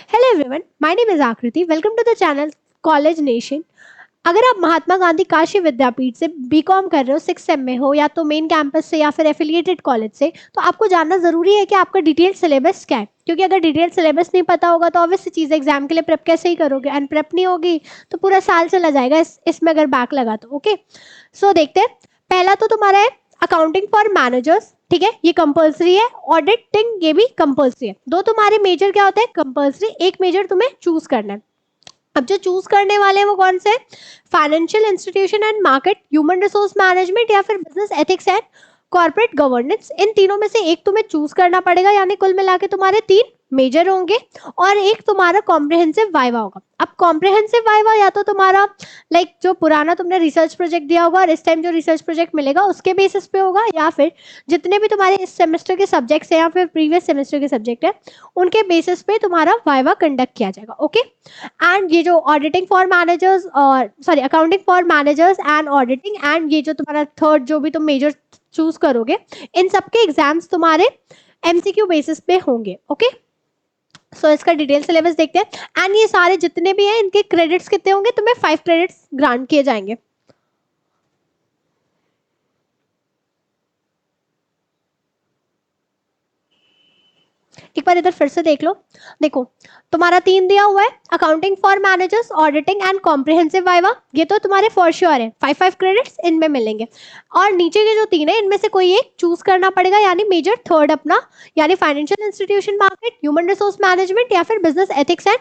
Hello everyone, my name is Akriti. Welcome to the channel college nation. अगर आप महात्मा गांधी काशी विद्यापीठ से BCom कर रहे हो, 6 सेम में हो, या तो मेन कैंपस से या फिर एफिलिएटेड कॉलेज से, तो आपको जानना जरूरी है कि आपका डिटेल सिलेबस क्या है। क्योंकि अगर डिटेल सिलेबस नहीं पता होगा तो ऑब्वियस चीज़ एग्जाम के लिए प्रेप कैसे ही करोगे, एंड प्रेप नहीं होगी तो पूरा साल चला जाएगा इसमें अगर बैक लगा तो। ओके, सो देखते हैं। पहला तो तुम्हारा है अकाउंटिंग फॉर मैनेजर्स। ठीक है, ये कंपलसरी है। ऑडिटिंग ये भी कंपलसरी है। दो तुम्हारे मेजर क्या होते हैं कंपलसरी, एक मेजर तुम्हें चूज करना है। अब जो चूज करने वाले हैं वो कौन से? Financial institution and market, human resource management या फिर business ethics and corporate governance. इन तीनों में से एक तुम्हें चूज करना पड़ेगा, यानी कुल मिला के तुम्हारे 3 मेजर होंगे और एक तुम्हारा कॉम्प्रिहेंसिव वाइवा होगा। अब कॉम्प्रिहेंसिव वाइवा या तो तुम्हारा जो पुराना तुमने रिसर्च प्रोजेक्ट दिया होगा और इस टाइम जो रिसर्च प्रोजेक्ट मिलेगा उसके बेसिस पे होगा, या फिर जितने भी तुम्हारे इस सेमेस्टर के सब्जेक्ट्स हैं या फिर प्रीवियस सेमेस्टर के सब्जेक्ट है उनके बेसिस पे तुम्हारा वाइवा कंडक्ट किया जाएगा। ओके, एंड ये जो ऑडिटिंग फॉर मैनेजर्स और accounting for managers and auditing, and ये जो तुम्हारा थर्ड जो भी तुम मेजर चूज करोगे, इन सबके एग्जाम्स तुम्हारे एमसीक्यू बेसिस पे होंगे। ओके, सो इसका डिटेल सिलेबस देखते हैं। एंड ये सारे जितने भी हैं इनके क्रेडिट्स कितने होंगे? तुम्हें 5 क्रेडिट्स ग्रांट किए जाएंगे। एक बार इधर फिर से देख लो। देखो, तुम्हारा 3 दिया हुआ है, accounting for managers, auditing and comprehensive viva. ये तो तुम्हारे फॉर श्योर है, 5 क्रेडिट्स इनमें मिलेंगे। और नीचे के जो 3 है इनमें से कोई एक चूज करना पड़ेगा, यानी मेजर थर्ड अपना, यानी financial institution market, human resource management या फिर business ethics and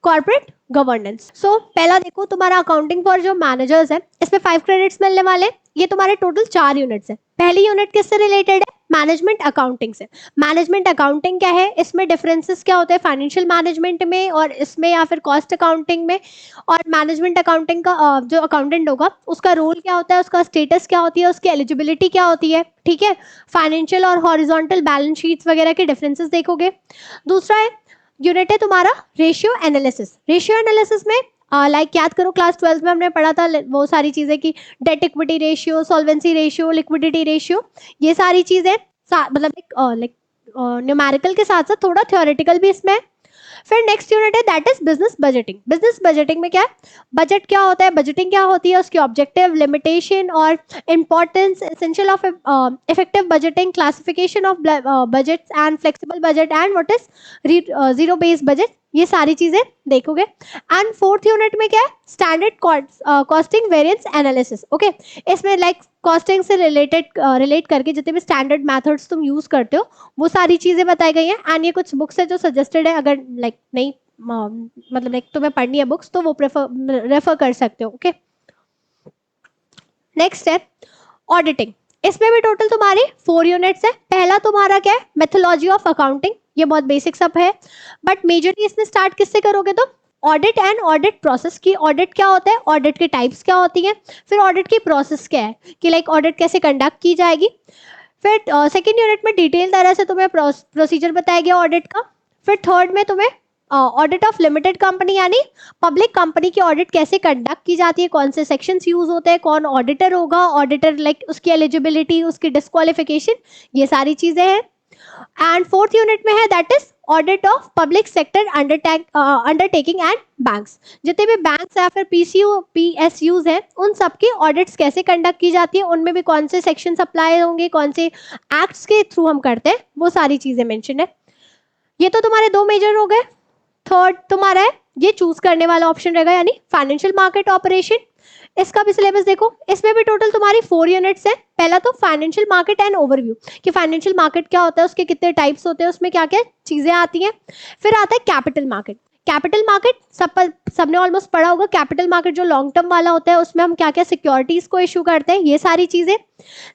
corporate governance. So पहला देखो, तुम्हारा अकाउंटिंग फॉर जो मैनेजर्स है इसमें 5 क्रेडिट्स मिलने वाले। ये तुम्हारे टोटल 4 यूनिट्स है। पहली यूनिट किससे रिलेटेड है? मैनेजमेंट अकाउंटिंग से। मैनेजमेंट अकाउंटिंग क्या है, इसमें डिफरेंसेस क्या होते हैं फाइनेंशियल मैनेजमेंट में और इसमें, या फिर कॉस्ट अकाउंटिंग में। और मैनेजमेंट अकाउंटिंग का जो अकाउंटेंट होगा उसका रोल क्या होता है, उसका स्टेटस क्या होती है, उसकी एलिजिबिलिटी क्या होती है। ठीक है, फाइनेंशियल और हॉरिजॉन्टल बैलेंस शीट्स वगैरह के डिफरेंसेस देखोगे। दूसरा है यूनिट है तुम्हारा रेशियो एनालिसिस। रेशियो एनालिसिस में याद करो क्लास 12 में हमने पढ़ा था वो सारी चीजें कि debt equity ratio, solvency ratio, liquidity ratio, ये सारी चीजें मतलब न्यूमेरिकल के साथ साथ थोड़ा थ्योरेटिकल भी इसमें है। फिर नेक्स्ट यूनिट है that is business budgeting. Business budgeting में क्या है, बजट क्या होता है, बजटिंग क्या होती है, उसकी ऑब्जेक्टिव, लिमिटेशन और importance, essential of effective budgeting, classification of budgets and flexible budget, and what is zero based budget, ये सारी चीजें देखोगे। एंड फोर्थ यूनिट में क्या है, standard costing variance analysis. Okay, इसमें कॉस्टिंग से रिलेट करके जितने भी स्टैंडर्ड मेथड्स तुम यूज करते हो वो सारी चीजें बताई गई हैं। एंड ये कुछ बुक्स है जो सजेस्टेड है, अगर नहीं तुम्हें पढ़नी है बुक्स तो वो रेफर कर सकते हो। ओके, नेक्स्ट है ऑडिटिंग। इसमें भी टोटल तुम्हारे 4 यूनिट्स है। पहला तुम्हारा क्या है, मेथोलॉजी ऑफ अकाउंटिंग, ये बहुत बेसिक सब है, बट मेजरली इसमें स्टार्ट किससे करोगे तो ऑडिट एंड ऑडिट प्रोसेस की। ऑडिट क्या होता है, ऑडिट की टाइप्स क्या होती हैं, फिर ऑडिट की प्रोसेस क्या है कि ऑडिट कैसे कंडक्ट की जाएगी। फिर सेकेंड यूनिट में डिटेल तरह से तुम्हें प्रोसीजर बताया गया ऑडिट का। फिर थर्ड में तुम्हें ऑडिट ऑफ लिमिटेड कंपनी, यानी पब्लिक कंपनी की ऑडिट कैसे कंडक्ट की जाती है, कौन से सेक्शंस यूज होते हैं, कौन ऑडिटर होगा, ऑडिटर उसकी एलिजिबिलिटी, उसकी डिस्क्वालिफिकेशन, ये सारी चीजें हैं। एंड फोर्थ यूनिट में है that is audit of public sector undertaking and banks. जितने भी बैंक्स या फिर PSUs हैं उन सबकी ऑडिट्स कैसे कंडक्ट की जाती है, उनमें भी कौन से सेक्शन अप्लाई होंगे, कौन से एक्ट्स के थ्रू हम करते हैं, वो सारी चीजें मेंशन है। ये तो तुम्हारे 2 मेजर हो गए। थर्ड तुम्हारा है, ये चूज करने वाला ऑप्शन रहेगा, यानी फाइनेंशियल मार्केट ऑपरेशन। इसका भी सिलेबस देखो, इसमें भी टोटल तुम्हारी 4 यूनिट्स है। पहला तो फाइनेंशियल मार्केट एंड ओवरव्यू, कि फाइनेंशियल मार्केट क्या होता है, उसके कितने टाइप्स होते हैं, उसमें क्या क्या चीजें आती हैं। फिर आता है कैपिटल मार्केट। कैपिटल मार्केट सबने ऑलमोस्ट पढ़ा होगा। कैपिटल मार्केट जो लॉन्ग टर्म वाला होता है उसमें हम क्या क्या सिक्योरिटीज को इशू करते हैं, ये सारी चीजें।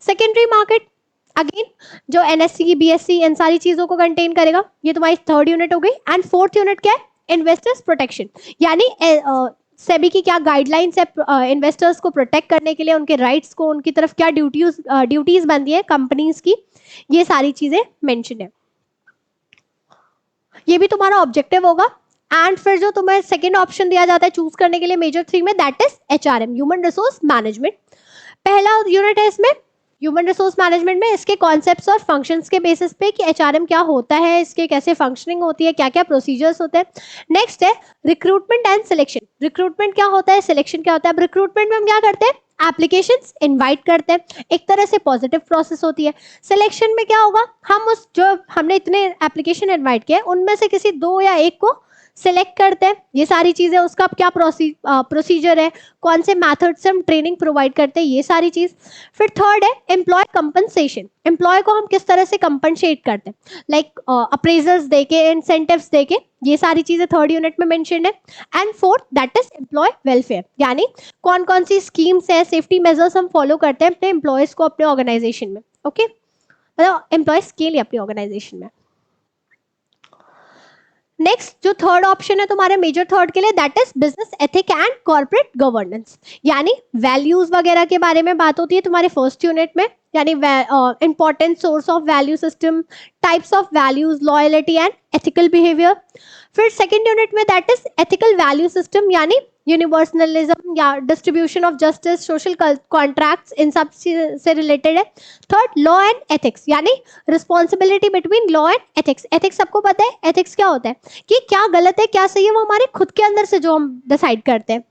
सेकेंडरी मार्केट अगेन जो NSE, BSE इन सारी चीजों को कंटेन करेगा, ये तुम्हारी थर्ड यूनिट हो गई। एंड फोर्थ यूनिट क्या है, इन्वेस्टर्स प्रोटेक्शन, यानी सेबी की क्या गाइडलाइंस है इन्वेस्टर्स को प्रोटेक्ट करने के लिए, उनके राइट्स को, उनकी तरफ क्या ड्यूटीज बनती है कंपनीज की, ये सारी चीजें मेंशन है। ये भी तुम्हारा ऑब्जेक्टिव होगा। एंड फिर जो तुम्हें सेकंड ऑप्शन दिया जाता है चूज करने के लिए मेजर 3 में, that is HRM, human resource management. पहला यूनिट है इसमें ह्यूमन रिसोर्स मैनेजमेंट में इसके कॉन्सेप्ट्स और फंक्शंस के बेसिस पे कि एचआरएम क्या होता है, इसके कैसे फंक्शनिंग होती है, क्या क्या प्रोसीजर्स होते हैं. नेक्स्ट है रिक्रूटमेंट एंड सिलेक्शन. रिक्रूटमेंट क्या होता है, सिलेक्शन क्या होता है. अब रिक्रूटमेंट में हम क्या करते हैं, एप्लीकेशंस इनवाइट करते हैं, एक तरह से पॉजिटिव प्रोसेस होती है. सिलेक्शन में क्या होगा, हम उस जो हमने इतने एप्लीकेशन इनवाइट किए उनमें से किसी 2 या 1 को सिलेक्ट करते हैं. ये सारी चीजें, उसका क्या प्रोसीजर है, कौन से मेथड से हम ट्रेनिंग प्रोवाइड करते हैं, ये सारी चीज. फिर थर्ड है एम्प्लॉय कंपनसेशन. एम्प्लॉय को हम किस तरह से कंपनसेट करते हैं, लाइक अप्रेजल्स देके, इंसेंटिव्स देके, ये सारी चीजें थर्ड यूनिट में मेंशन है. And fourth that is employ welfare, यानी कौन कौन सी स्कीम्स है, सेफ्टी मेजर्स हम फॉलो करते हैं अपने एम्प्लॉयज को अपने ऑर्गेनाइजेशन में. ओके, मतलब एम्प्लॉयज के लिए अपनी ऑर्गेनाइजेशन में. नेक्स्ट जो थर्ड ऑप्शन है तुम्हारे मेजर थर्ड के लिए, that is business ethic and corporate governance, यानी वैल्यूज वगैरह के बारे में बात होती है तुम्हारे फर्स्ट यूनिट में, यानी important source of value system, types of values, loyalty and ethical behaviour. फिर सेकंड यूनिट में that is ethical value system, यानी यूनिवर्सलिज्म या distribution of justice, social contracts, इन सब से रिलेटेड है. थर्ड लॉ एंड एथिक्स, यानी responsibility between law and ethics. Ethics सबको पता है, एथिक्स क्या होता है कि क्या गलत है क्या सही है वो हमारे खुद के अंदर से जो हम डिसाइड करते हैं.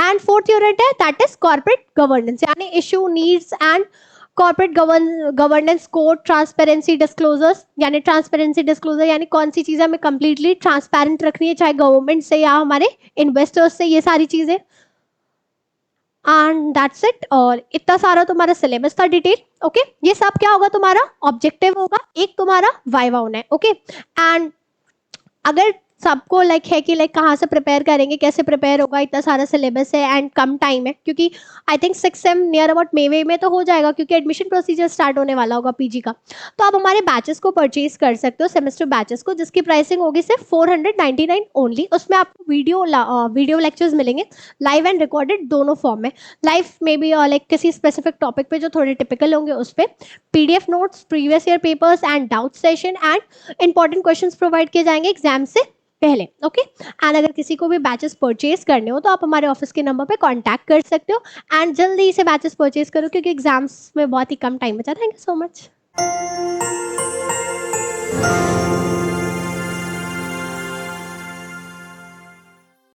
एंड फोर्थ यूनिट है दैट इज कॉर्पोरेट गवर्नेंस, यानी issue, needs and corporate governance code, transparency disclosures, यानी ट्रांसपेरेंसी डिस्क्लोजर यानी कौन सी चीजें हमें कंप्लीटली ट्रांसपेरेंट रखनी है, चाहे गवर्नमेंट से या हमारे इन्वेस्टर्स से, ये सारी चीजें. And that's it. और इतना सारा तुम्हारा सिलेबस था डिटेल. ओके, ये सब क्या होगा, तुम्हारा ऑब्जेक्टिव होगा, एक तुम्हारा वाइवा होना है. ओके, एंड अगर सबको लाइक है कि लाइक कहाँ से प्रिपेयर करेंगे, कैसे प्रिपेयर होगा, इतना सारा सिलेबस है एंड कम टाइम है, क्योंकि I think 6 same near about May में तो हो जाएगा, क्योंकि एडमिशन प्रोसीजर स्टार्ट होने वाला होगा पीजी का. तो आप हमारे बैचेस को परचेज कर सकते हो, सेमेस्टर बैचेस को, जिसकी प्राइसिंग होगी सिर्फ 499 ओनली. उसमें आपको वीडियो लेक्चर्स मिलेंगे, लाइव एंड रिकॉर्डेड दोनों फॉर्म में. लाइव में भी लाइक किसी स्पेसिफिक टॉपिक पे जो थोड़े टिपिकल होंगे उस पर PDF notes, previous year papers and doubt session and important questions provide किए जाएंगे एग्जाम से पहले. ओके, एंड अगर किसी को भी बैचेस परचेज करने हो तो आप हमारे ऑफिस के नंबर पे कांटेक्ट कर सकते हो एंड जल्दी से बैचेस परचेज करो, क्योंकि एग्जाम्स में बहुत ही कम टाइम बचा. Thank you so much.